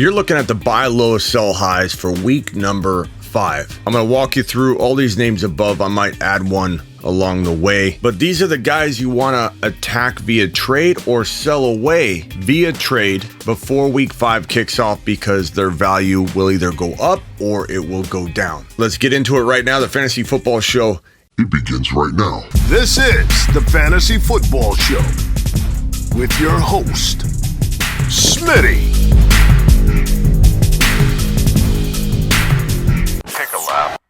You're looking at the buy low, sell highs for week number 5. I'm going to walk you through all these names above. I might add one along the way, but these are the guys you want to attack via trade or sell away via trade before week 5 kicks off, because their value will either go up or it will go down. Let's get into it right now. The Fantasy Football Show, it begins right now. This is the Fantasy Football Show with your host, Smitty. Take a lap.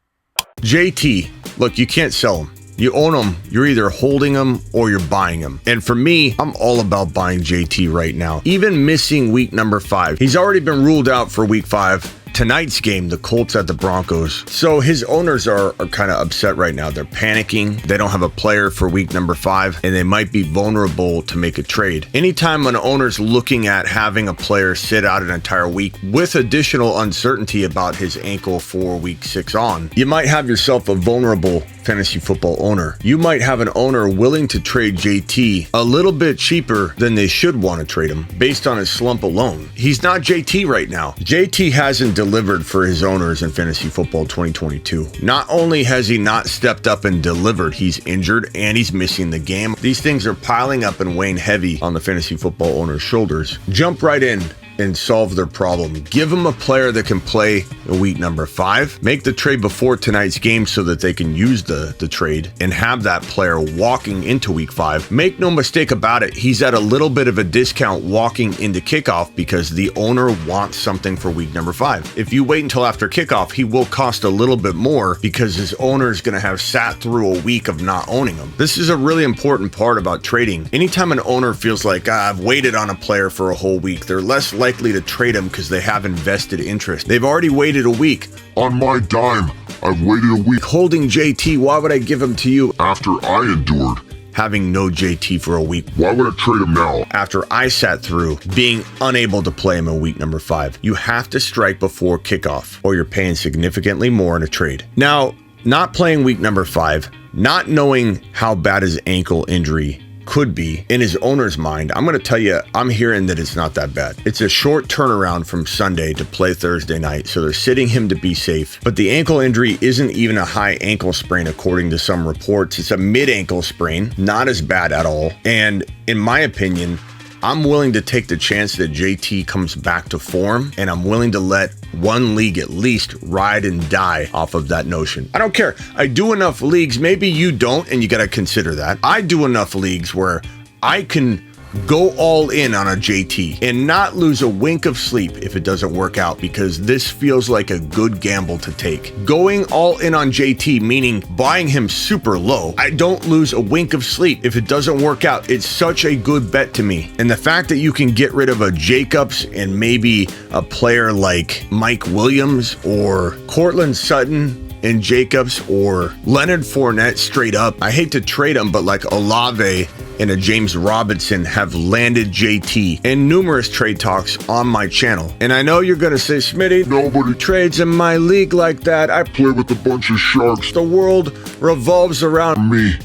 JT, look, you can't sell him. You own him, you're either holding him or you're buying him. And for me, I'm all about buying JT right now. Even missing week number 5. He's already been ruled out for week 5. Tonight's game, the Colts at the Broncos. So his owners are kind of upset right now. They're panicking. They don't have a player for week number 5, and they might be vulnerable to make a trade. Anytime an owner's looking at having a player sit out an entire week with additional uncertainty about his ankle for week 6 on, you might have yourself a vulnerable fantasy football owner. You might have an owner willing to trade JT a little bit cheaper than they should want to trade him based on his slump alone. He's not JT right now. JT hasn't delivered for his owners in fantasy football 2022. Not only has he not stepped up and delivered, he's injured and he's missing the game. These things are piling up and weighing heavy on the fantasy football owner's shoulders. Jump right in and solve their problem. Give them a player that can play in week number 5. Make the trade before tonight's game so that they can use the trade and have that player walking into week 5. Make no mistake about it, he's at a little bit of a discount walking into kickoff because the owner wants something for week number 5. If you wait until after kickoff, he will cost a little bit more because his owner is going to have sat through a week of not owning him. This is a really important part about trading. Anytime an owner feels like, I've waited on a player for a whole week, they're less likely to trade him because they have invested interest. They've already waited a week. On my dime, I've waited a week. Holding JT, why would I give him to you After I endured having no JT for a week? Why would I trade him now? After I sat through being unable to play him in week number 5. You have to strike before kickoff or you're paying significantly more in a trade. Now, not playing week number 5, not knowing how bad his ankle injury could be in his owner's mind, I'm going to tell you, I'm hearing that it's not that bad. It's a short turnaround from Sunday to play Thursday night, so they're sitting him to be safe. But the ankle injury isn't even a high ankle sprain according to some reports. It's a mid-ankle sprain, not as bad at all. And in my opinion, I'm willing to take the chance that JT comes back to form, and I'm willing to let one league at least ride and die off of that notion. I don't care. I do enough leagues. Maybe you don't, and you got to consider that. I do enough leagues where I can go all in on a JT and not lose a wink of sleep if it doesn't work out, because this feels like a good gamble to take. Going all in on JT, meaning buying him super low, I don't lose a wink of sleep if it doesn't work out. It's such a good bet to me. And the fact that you can get rid of a Jacobs and maybe a player like Mike Williams or Cortland Sutton and Jacobs or Leonard Fournette straight up. I hate to trade them, but like Olave and a James Robinson have landed JT in numerous trade talks on my channel. And I know you're going to say, Smitty, Nobody trades in my league like that. I play with a bunch of sharks. The world revolves around Me,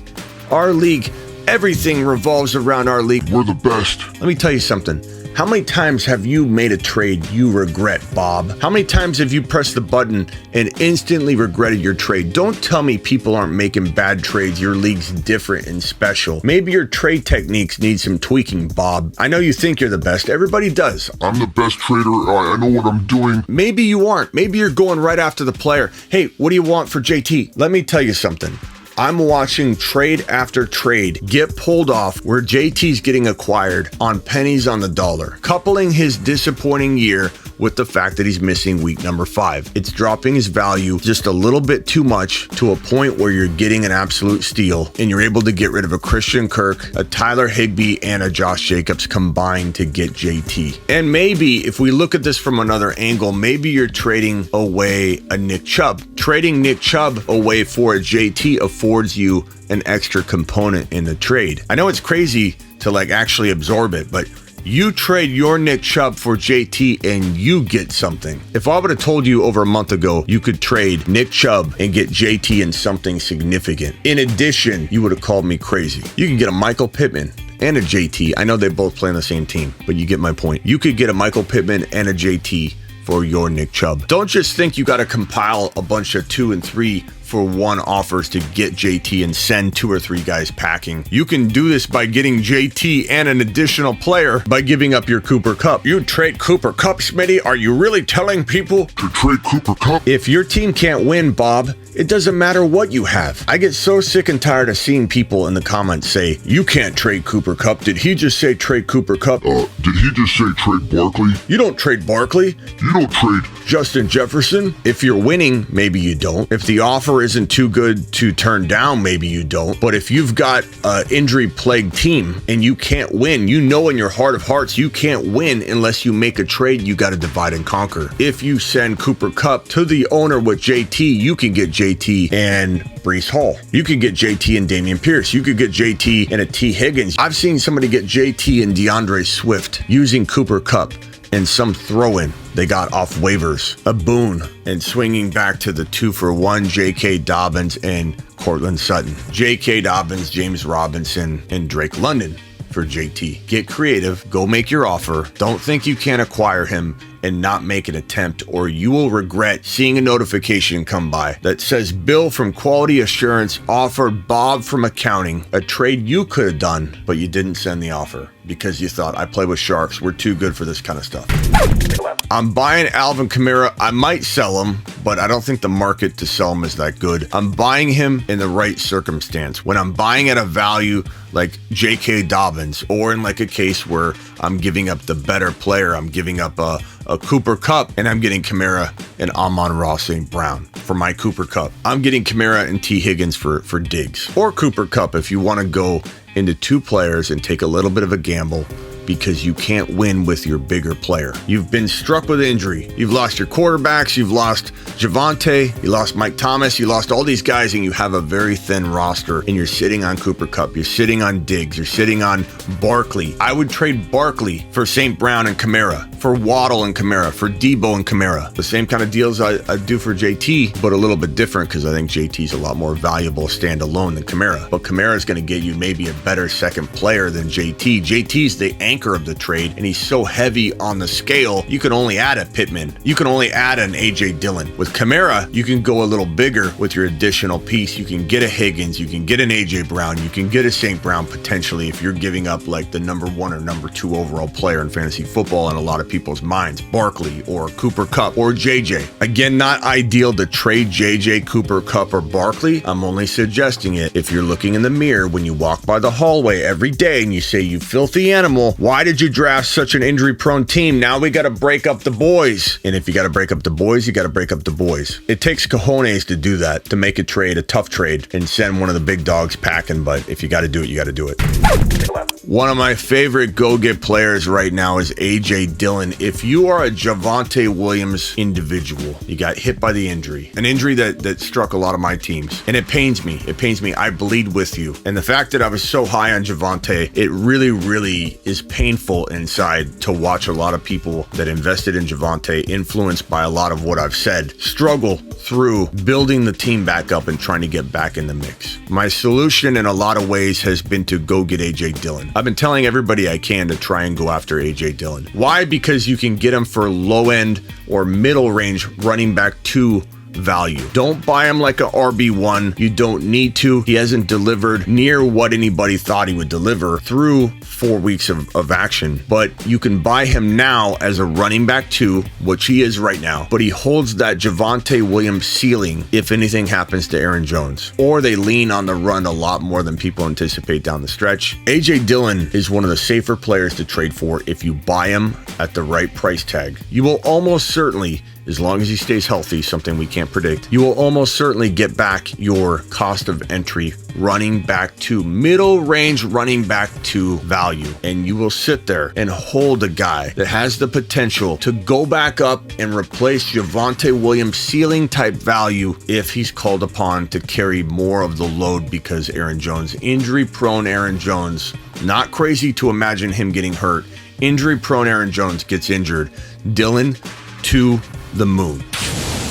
our league. Everything revolves around our league. we're the best. Let me tell you something. How many times have you made a trade you regret, Bob? How many times have you pressed the button and instantly regretted your trade? Don't tell me people aren't making bad trades. Your league's different and special. Maybe your trade techniques need some tweaking, Bob. I know you think you're the best. Everybody does. I'm the best trader. I know what I'm doing. Maybe you aren't. Maybe you're going right after the player. Hey, what do you want for JT? Let me tell you something. I'm watching trade after trade get pulled off where JT's getting acquired on pennies on the dollar, coupling his disappointing year with the fact that he's missing week number 5. It's dropping his value just a little bit too much to a point where you're getting an absolute steal and you're able to get rid of a Christian Kirk, a Tyler Higbee, and a Josh Jacobs combined to get JT. And maybe if we look at this from another angle, maybe you're trading away a Nick Chubb. Trading Nick Chubb away for a JT affords you an extra component in the trade. I know it's crazy to like actually absorb it, but You trade your Nick Chubb for JT and you get something. If I would have told you over a month ago you could trade Nick Chubb and get JT in something significant, in addition, you would have called me crazy. You can get a Michael Pittman and a JT. I know they both play on the same team, but you get my point. You could get a Michael Pittman and a JT for your Nick Chubb. Don't just think you got to compile a bunch of 2 and 3 for 1 offers to get JT and send 2 or 3 guys packing. You can do this by getting JT and an additional player by giving up your Cooper Kupp. You trade Cooper Kupp, Smitty? Are you really telling people To trade Cooper Kupp? if your team can't win, Bob? It doesn't matter what you have. I get so sick and tired of seeing people in the comments say, you can't trade Cooper Kupp. Did he just say trade Cooper Kupp? Did he just say trade Barkley? You don't trade Barkley. You don't trade... Justin Jefferson. If you're winning, maybe you don't. If the offer isn't too good to turn down, maybe you don't. But if you've got an injury-plagued team and you can't win, you know in your heart of hearts you can't win unless you make a trade. You got to divide and conquer. If you send Cooper Kupp to the owner with JT, you can get JT and Breece Hall. You could get JT and Dameon Pierce. You could get JT and a T. Higgins. I've seen somebody get JT and DeAndre Swift using Cooper Kupp and some throw-in they got off waivers, a boon, and swinging back to the 2-for-1 J.K. Dobbins and Cortland Sutton. J.K. Dobbins, James Robinson, and Drake London for JT. Get creative, go make your offer. Don't think you can't acquire him and not make an attempt, or you will regret seeing a notification come by that says Bill from Quality Assurance offered Bob from accounting a trade you could have done, but you didn't send the offer because you thought, I play with sharks, we're too good for this kind of stuff. I'm buying Alvin Kamara. I might sell him, but I don't think the market to sell him is that good. I'm buying him in the right circumstance. When I'm buying at a value like J.K. Dobbins, or in like a case where I'm giving up the better player, I'm giving up a Cooper Kupp, and I'm getting Kamara and Amon-Ra St. Brown for my Cooper Kupp. I'm getting Kamara and T. Higgins for Diggs. Or Cooper Kupp if you want to go into 2 players and take a little bit of a gamble because you can't win with your bigger player. You've been struck with injury. You've lost your quarterbacks. You've lost Javonte. You lost Mike Thomas. You lost all these guys, and you have a very thin roster, and you're sitting on Cooper Kupp. You're sitting on Diggs. You're sitting on Barkley. I would trade Barkley for St. Brown and Kamara, for Waddle and Kamara, for Debo and Kamara. The same kind of deals I do for JT, but a little bit different because I think JT's a lot more valuable standalone than Kamara. But Kamara is going to get you maybe a better second player than JT. JT's the anchor of the trade, and he's so heavy on the scale, you can only add a Pittman. You can only add an AJ Dillon. With Kamara, you can go a little bigger with your additional piece. You can get a Higgins, you can get an AJ Brown, you can get a St. Brown potentially if you're giving up like the number 1 or number 2 overall player in fantasy football in a lot of people's minds, Barkley or Cooper Kupp or JJ. Again, not ideal to trade JJ, Cooper Kupp, or Barkley. I'm only suggesting it if you're looking in the mirror when you walk by the hallway every day and you say, you filthy animal, why did you draft such an injury-prone team? Now we got to break up the boys. And if you got to break up the boys, you got to break up the boys. It takes cojones to do that, to make a trade, a tough trade, and send one of the big dogs packing. But if you got to do it, you got to do it. One of my favorite go-get players right now is AJ Dillon. If you are a Javonte Williams individual, you got hit by the injury, an injury that struck a lot of my teams, and it pains me. It pains me. I bleed with you. And the fact that I was so high on Javonte, it really, really is painful inside to watch a lot of people that invested in Javonte, influenced by a lot of what I've said, struggle through building the team back up and trying to get back in the mix. My solution in a lot of ways has been to go get AJ Dillon. I've been telling everybody I can to try and go after AJ Dillon. Why? Because you can get him for low end or middle range running back 2 value. Don't buy him like a RB1. You don't need to. He hasn't delivered near what anybody thought he would deliver through 4 weeks of action. But you can buy him now as a running back 2, which he is right now. But he holds that Javonte Williams ceiling if anything happens to Aaron Jones. Or they lean on the run a lot more than people anticipate down the stretch. AJ Dillon is one of the safer players to trade for if you buy him at the right price tag. You will almost certainly, as long as he stays healthy, something we can't predict, you will almost certainly get back your cost of entry running back to middle range running back to value. And you will sit there and hold a guy that has the potential to go back up and replace Javonte Williams ceiling type value if he's called upon to carry more of the load because Aaron Jones, injury prone Aaron Jones, not crazy to imagine him getting hurt injury-prone Aaron Jones gets injured. Dillon to the moon.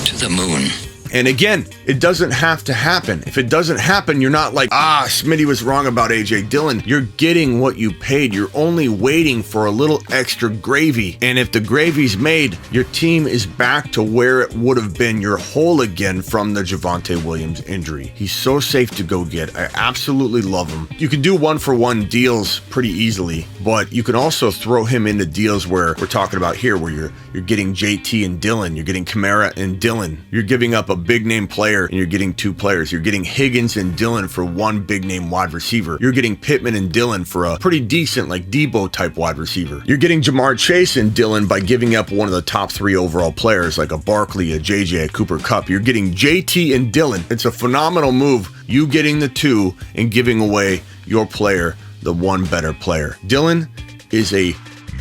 To the moon. And again, it doesn't have to happen. If it doesn't happen, you're not like, Smitty was wrong about AJ Dillon. You're getting what you paid. You're only waiting for a little extra gravy. And if the gravy's made, your team is back to where it would have been. You're whole again from the Javonte Williams injury. He's so safe to go get. I absolutely love him. You can do 1-for-1 deals pretty easily, but you can also throw him into deals where we're talking about here, where you're getting JT and Dillon, you're getting Kamara and Dillon. You're giving up a big name player and you're getting 2 players. You're getting Higgins and Dillon for 1 big name wide receiver. You're getting Pittman and Dillon for a pretty decent, like Debo type wide receiver. You're getting Jamar Chase and Dillon by giving up one of the top 3 overall players, like a Barkley, a JJ, a Cooper Kupp. You're getting JT and Dillon. It's a phenomenal move. You getting the 2 and giving away your player, the 1 better player. Dillon is a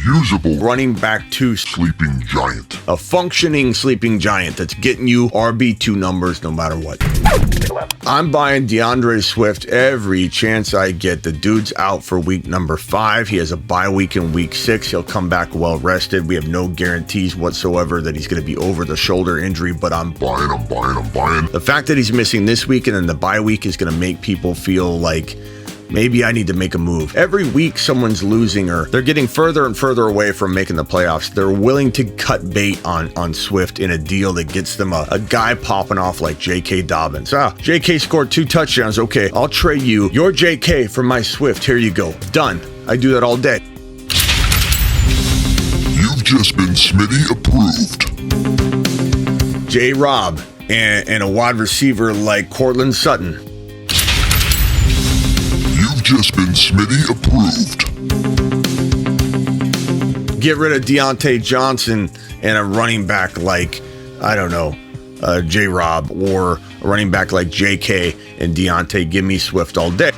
usable running back 2 sleeping giant. A functioning sleeping giant that's getting you RB2 numbers no matter what. I'm buying DeAndre Swift every chance I get. The dude's out for week number 5. He has a bye week in week 6. He'll come back well rested. We have no guarantees whatsoever that he's going to be over the shoulder injury, but I'm buying. The fact that he's missing this week and then the bye week is going to make people feel like maybe I need to make a move. Every week someone's losing or they're getting further and further away from making the playoffs. They're willing to cut bait on Swift in a deal that gets them a guy popping off like J.K. Dobbins. J.K. scored 2 touchdowns. Okay, I'll trade you your J.K. for my Swift. Here you go. Done. I do that all day. You've just been Smitty approved. J-Rob and a wide receiver like Cortland Sutton. Just been Smitty approved. Get rid of Deontay Johnson and a running back like, I don't know, J-Rob, or a running back like JK and Deontay. Give me Swift all day.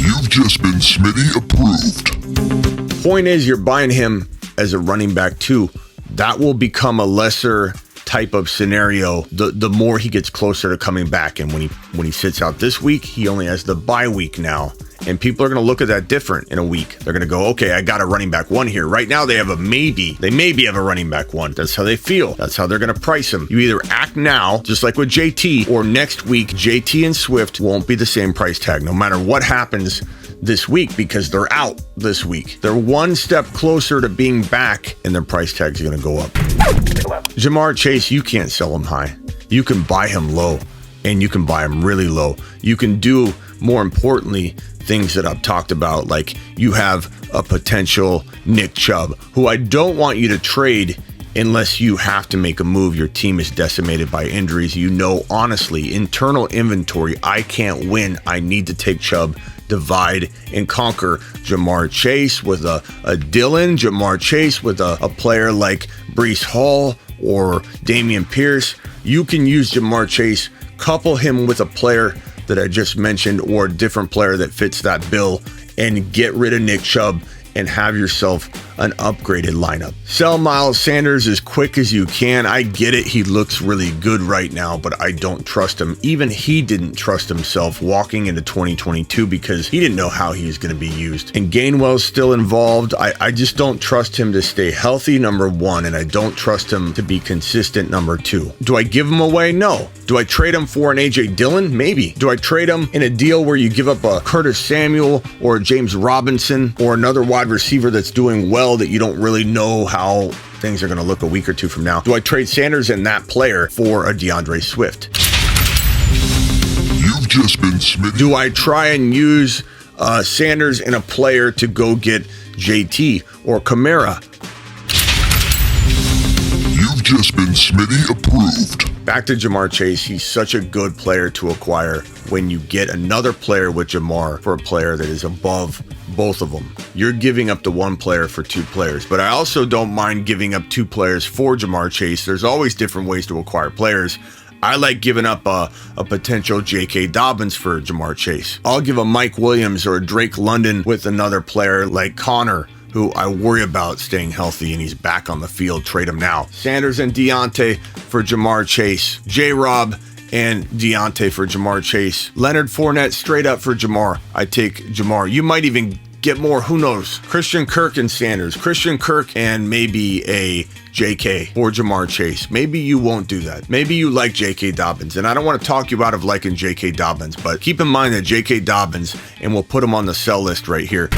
You've just been Smitty approved. Point is, you're buying him as a running back too. That will become a lesser type of scenario the more he gets closer to coming back. And when he sits out this week, he only has the bye week now, and people are going to look at that different in a week. They're going to go, okay, I got a running back 1 here. Right now they have a maybe. They maybe have a running back 1. That's how they feel. That's how they're going to price him. You either act now, just like with JT, or next week JT and Swift won't be the same price tag no matter what happens this week, because they're out this week. They're 1 step closer to being back, and their price tag's going to go up. Jamar Chase, you can't sell him high. You can buy him low, and you can buy him really low. You can do, more importantly, things that I've talked about, like you have a potential Nick Chubb, who I don't want you to trade unless you have to make a move. Your team is decimated by injuries. You know, honestly, internal inventory, I can't win. I need to take Chubb. Divide and conquer. Jamar Chase with a Dillon, Jamar Chase with a player like Breece Hall or Dameon Pierce. You can use Jamar Chase, couple him with a player that I just mentioned or a different player that fits that bill, and get rid of Nick Chubb and have yourself an upgraded lineup. Sell Miles Sanders as quick as you can. I get it. He looks really good right now, but I don't trust him. Even he didn't trust himself walking into 2022 because he didn't know how he was going to be used. And Gainwell's still involved. I just don't trust him to stay healthy, number 1, and I don't trust him to be consistent, number 2. Do I give him away? No. Do I trade him for an AJ Dillon? Maybe. Do I trade him in a deal where you give up a Curtis Samuel or a James Robinson or another wide receiver that's doing well that you don't really know how things are going to look a week or 2 from now? Do I trade Sanders and that player for a DeAndre Swift? You've just been Smitty. Do I try and use Sanders and a player to go get JT or Kamara? You've just been Smitty approved. Back to Jamar Chase. He's such a good player to acquire when you get another player with Jamar for a player that is above both of them. You're giving up the 1 player for 2 players, but I also don't mind giving up 2 players for Jamar Chase. There's always different ways to acquire players. I like giving up a potential J.K. Dobbins for Jamar Chase. I'll give a Mike Williams or a Drake London with another player like Connor, who I worry about staying healthy and he's back on the field. Trade him now. Sanders and Deontay for Jamar Chase. J-Rob and Deontay for Jamar Chase. Leonard Fournette straight up for Jamar. I take Jamar. You might even get more, who knows? Christian Kirk and Sanders, Christian Kirk and maybe a JK or Jamar Chase. Maybe you won't do that. Maybe you like J.K. Dobbins, and I don't want to talk you out of liking J.K. Dobbins, but keep in mind that J.K. Dobbins, and we'll put him on the sell list right here,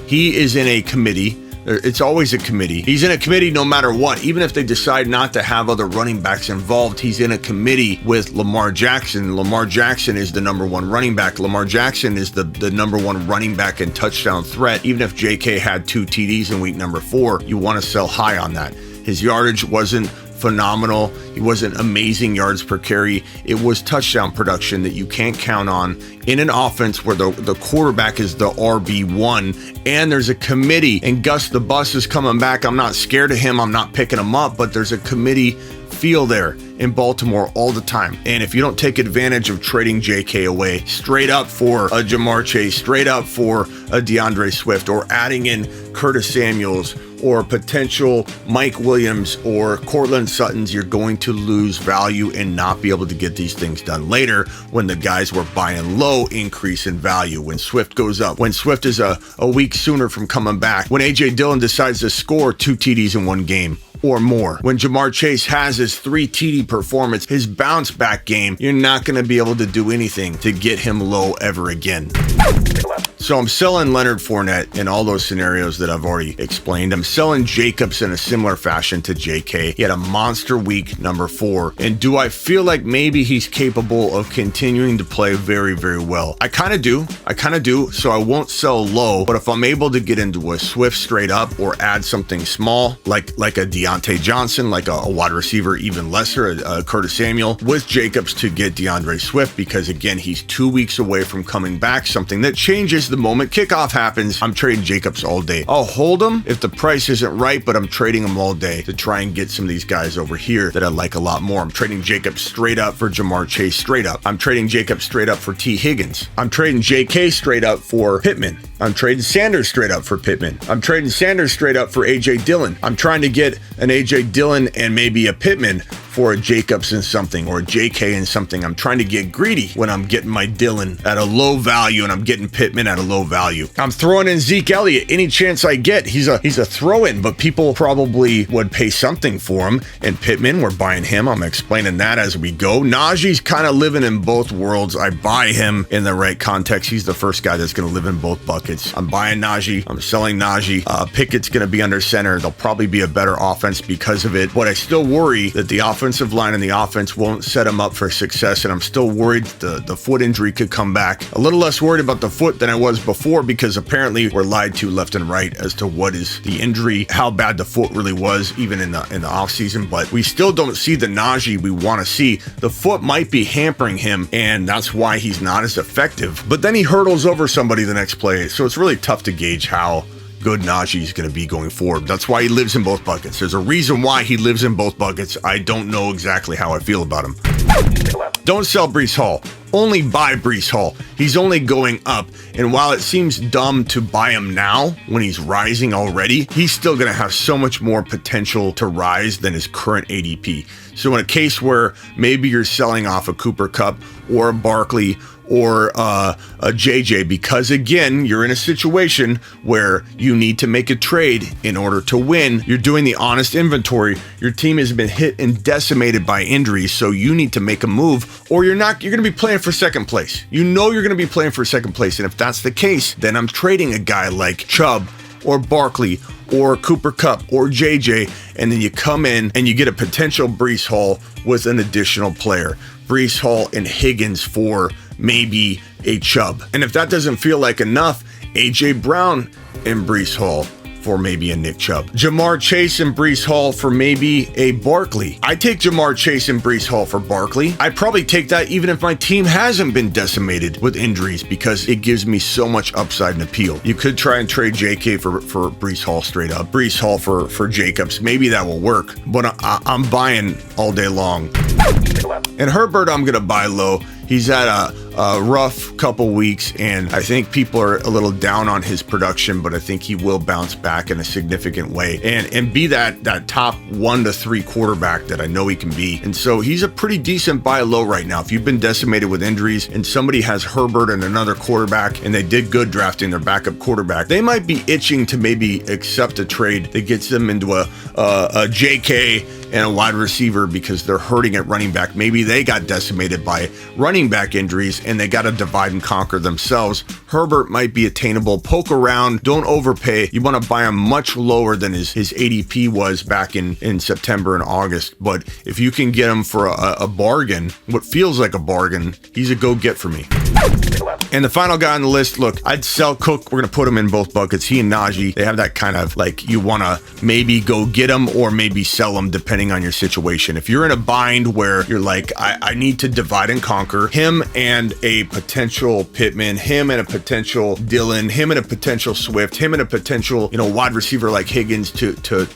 he is in a committee. It's always a committee. He's in a committee no matter what. Even if they decide not to have other running backs involved, he's in a committee with Lamar Jackson. Lamar Jackson is the number one running back. Lamar Jackson is the number one running back and touchdown threat. Even if JK had 2 TDs in week number 4, you want to sell high on that. His yardage wasn't phenomenal. He wasn't amazing yards per carry. It was touchdown production that you can't count on in an offense where the quarterback is the RB1 and there's a committee, and Gus the Bus is coming back. I'm not scared of him. I'm not picking him up, but there's a committee feel there in Baltimore all the time. And if you don't take advantage of trading JK away straight up for a Jamar Chase, straight up for a DeAndre Swift, or adding in Curtis Samuels or potential Mike Williams or Cortland Suttons, you're going to lose value and not be able to get these things done later when the guys were buying low increase in value. When Swift goes up, when Swift is a week sooner from coming back, when AJ Dillon decides to score 2 TDs in one game or more, when Jamar Chase has his 3 TD performance, his bounce back game, you're not going to be able to do anything to get him low ever again. So I'm selling Leonard Fournette in all those scenarios that I've already explained. I'm selling Jacobs in a similar fashion to JK. He had a monster week number 4. And do I feel like maybe he's capable of continuing to play very, very well? I kind of do. So I won't sell low. But if I'm able to get into a Swift straight up or add something small, like a Deontay Johnson, like a wide receiver, even lesser, a Curtis Samuel, with Jacobs to get DeAndre Swift, because again, he's 2 weeks away from coming back, something that changes the moment kickoff happens. I'm trading Jacobs all day. I'll hold him if the price isn't right, but I'm trading him all day to try and get some of these guys over here that I like a lot more. I'm trading Jacobs straight up for Jamar Chase straight up. I'm trading Jacobs straight up for T. Higgins. I'm trading JK straight up for Pittman. I'm trading Sanders straight up for Pittman. I'm trading Sanders straight up for AJ Dillon. I'm trying to get an AJ Dillon and maybe a Pittman for a Jacobs and something, or a JK and something. I'm trying to get greedy when I'm getting my Dillon at a low value and I'm getting Pittman at a low value. I'm throwing in Zeke Elliott any chance I get. He's a throw-in, but people probably would pay something for him. And Pittman, we're buying him. I'm explaining that as we go. Najee's kind of living in both worlds. I buy him in the right context. He's the first guy that's going to live in both buckets. I'm buying Najee. I'm selling Najee. Pickett's going to be under center. They'll probably be a better offense because of it. But I still worry that the offensive line and the offense won't set him up for success. And I'm still worried the foot injury could come back. A little less worried about the foot than I was before, because apparently we're lied to left and right as to what is the injury, how bad the foot really was, even in the offseason. But we still don't see the Najee we want to see. The foot might be hampering him, and that's why he's not as effective. But then he hurdles over somebody the next play. So it's really tough to gauge how good Najee is going to be going forward. That's why he lives in both buckets. There's a reason why he lives in both buckets. I don't know exactly how I feel about him. Don't sell Breece Hall. Only buy Breece Hall. He's only going up. And while it seems dumb to buy him now when he's rising already, he's still going to have so much more potential to rise than his current ADP. So in a case where maybe you're selling off a Cooper Kupp or a Barkley or a JJ, because again, you're in a situation where you need to make a trade in order to win. You're doing the honest inventory. Your team has been hit and decimated by injuries, so you need to make a move, or you're going to be playing for second place. You know you're going to be playing for second place, and if that's the case, then I'm trading a guy like Chubb or Barkley or Cooper Kupp or JJ, and then you come in and you get a potential Breece Hall with an additional player. Breece Hall and Higgins for maybe a Chubb. And if that doesn't feel like enough, AJ Brown and Breece Hall for maybe a Nick Chubb. Jamar Chase and Breece Hall for maybe a Barkley. I take Jamar Chase and Breece Hall for Barkley. I'd probably take that even if my team hasn't been decimated with injuries, because it gives me so much upside and appeal. You could try and trade JK for Breece Hall straight up. Breece Hall for Jacobs. Maybe that will work, but I'm buying all day long. And Herbert, I'm going to buy low. He's at rough couple weeks, and I think people are a little down on his production, but I think he will bounce back in a significant way and be that top 1 to 3 quarterback that I know he can be. And so he's a pretty decent buy low right now. If you've been decimated with injuries and somebody has Herbert and another quarterback and they did good drafting their backup quarterback, they might be itching to maybe accept a trade that gets them into a JK and a wide receiver because they're hurting at running back. Maybe they got decimated by running back injuries and they got to divide and conquer themselves. Herbert might be attainable. Poke around, don't overpay. You want to buy him much lower than his ADP was back in September and August. But if you can get him for a bargain, what feels like a bargain, he's a go get for me. And the final guy on the list, look, I'd sell Cook. We're going to put him in both buckets. He and Najee, they have that kind of like you want to maybe go get him or maybe sell him depending on your situation. If you're in a bind where you're like, I need to divide and conquer, him and a potential Pittman, him and a potential Dillon, him and a potential Swift, him and a potential, wide receiver like Higgins to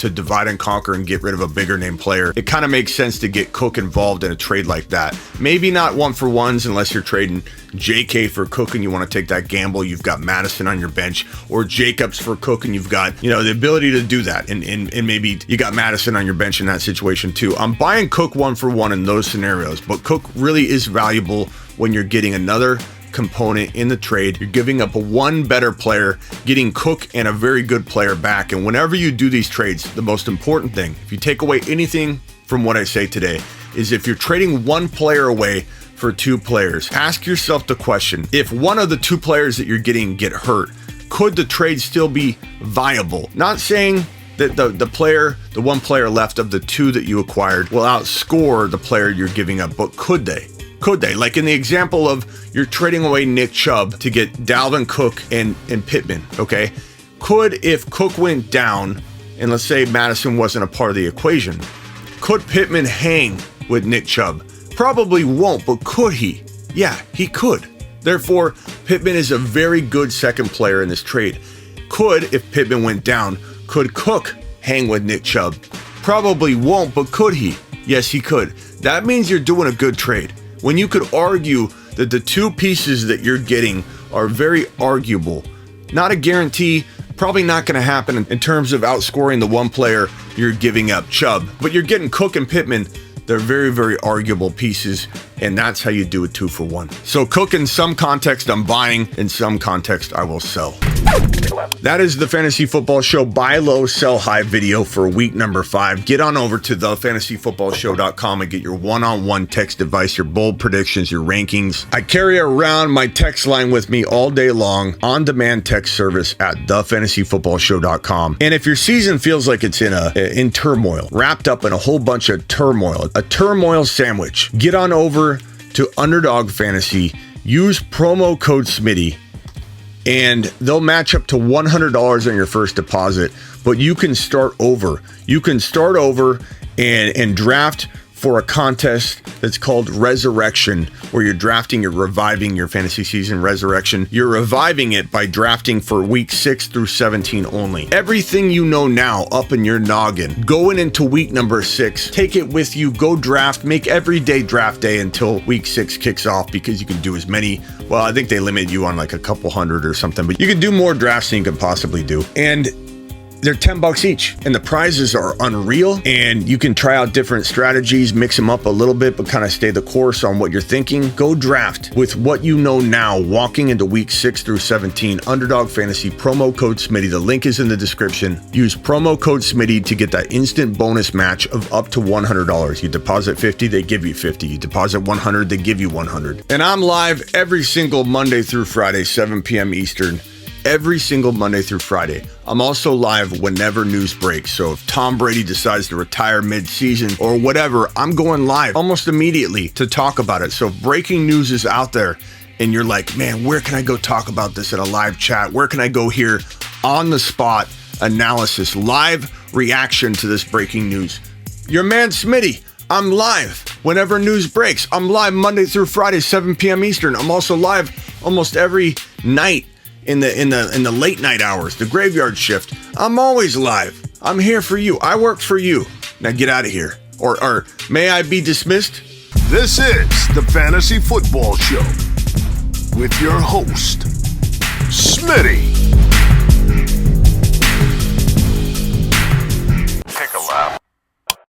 divide and conquer and get rid of a bigger name player, it kind of makes sense to get Cook involved in a trade like that. Maybe not 1-for-1s unless you're trading JK for Cook and you want to take that gamble. You've got Madison on your bench, or Jacobs for Cook and you've got, the ability to do that. And maybe you got Madison on your bench in that situation too. I'm buying Cook 1-for-1 in those scenarios, but Cook really is valuable when you're getting another component in the trade. You're giving up a one better player, getting Cook and a very good player back. And whenever you do these trades, the most important thing, if you take away anything from what I say today, is if you're trading one player away for 2 players, ask yourself the question, if one of the 2 players that you're getting get hurt, could the trade still be viable? Not saying that the one player left of the 2 that you acquired will outscore the player you're giving up, but could they? Could they? Like in the example of you're trading away Nick Chubb to get Dalvin, Cook, and Pittman, okay? Could, if Cook went down, and let's say Madison wasn't a part of the equation, could Pittman hang with Nick Chubb? Probably won't, but could he? Yeah, he could. Therefore, Pittman is a very good second player in this trade. Could, if Pittman went down, could Cook hang with Nick Chubb? Probably won't, but could he? Yes, he could. That means you're doing a good trade. When you could argue that the 2 pieces that you're getting are very arguable, not a guarantee, probably not going to happen in terms of outscoring the one player you're giving up, Chubb, but you're getting Cook and Pittman. They're very, very arguable pieces, and that's how you do a 2-for-1. So Cook, in some context, I'm buying. In some context, I will sell. That is the Fantasy Football Show buy low, sell high video for week number 5. Get on over to thefantasyfootballshow.com and get your one-on-one text advice, your bold predictions, your rankings. I carry around my text line with me all day long, on-demand text service at thefantasyfootballshow.com. And if your season feels like it's in turmoil, wrapped up in a whole bunch of turmoil, a turmoil sandwich, get on over to Underdog Fantasy, use promo code Smitty, and they'll match up to $100 on your first deposit, but you can start over. You can start over and draft for a contest that's called Resurrection, where you're drafting, you're reviving your fantasy season. Resurrection, you're reviving it by drafting for week 6 through 17 only. Everything you know now up in your noggin, going into week number 6, take it with you, go draft, make every day draft day until week 6 kicks off, because you can do as many, well, I think they limit you on like a couple hundred or something, but you can do more drafts than you can possibly do. And they're $10 each, and the prizes are unreal, and you can try out different strategies, mix them up a little bit, but kind of stay the course on what you're thinking. Go draft with what you know now, walking into week 6 through 17. Underdog Fantasy, promo code Smitty. The link is in the description. Use promo code Smitty to get that instant bonus match of up to $100. You deposit 50, they give you 50. You deposit 100, they give you 100. And I'm live every single Monday through Friday, 7 p.m. Eastern. Every single Monday through Friday. I'm also live whenever news breaks. So if Tom Brady decides to retire mid-season or whatever, I'm going live almost immediately to talk about it. So if breaking news is out there and you're like, man, where can I go talk about this in a live chat? Where can I go hear on the spot analysis, live reaction to this breaking news? Your man Smitty, I'm live whenever news breaks. I'm live Monday through Friday, 7 p.m. Eastern. I'm also live almost every night in the late night hours, the graveyard shift. I'm always live. I'm here for you. I work for you. Now get out of here. Or may I be dismissed? This is the Fantasy Football Show with your host, Smitty.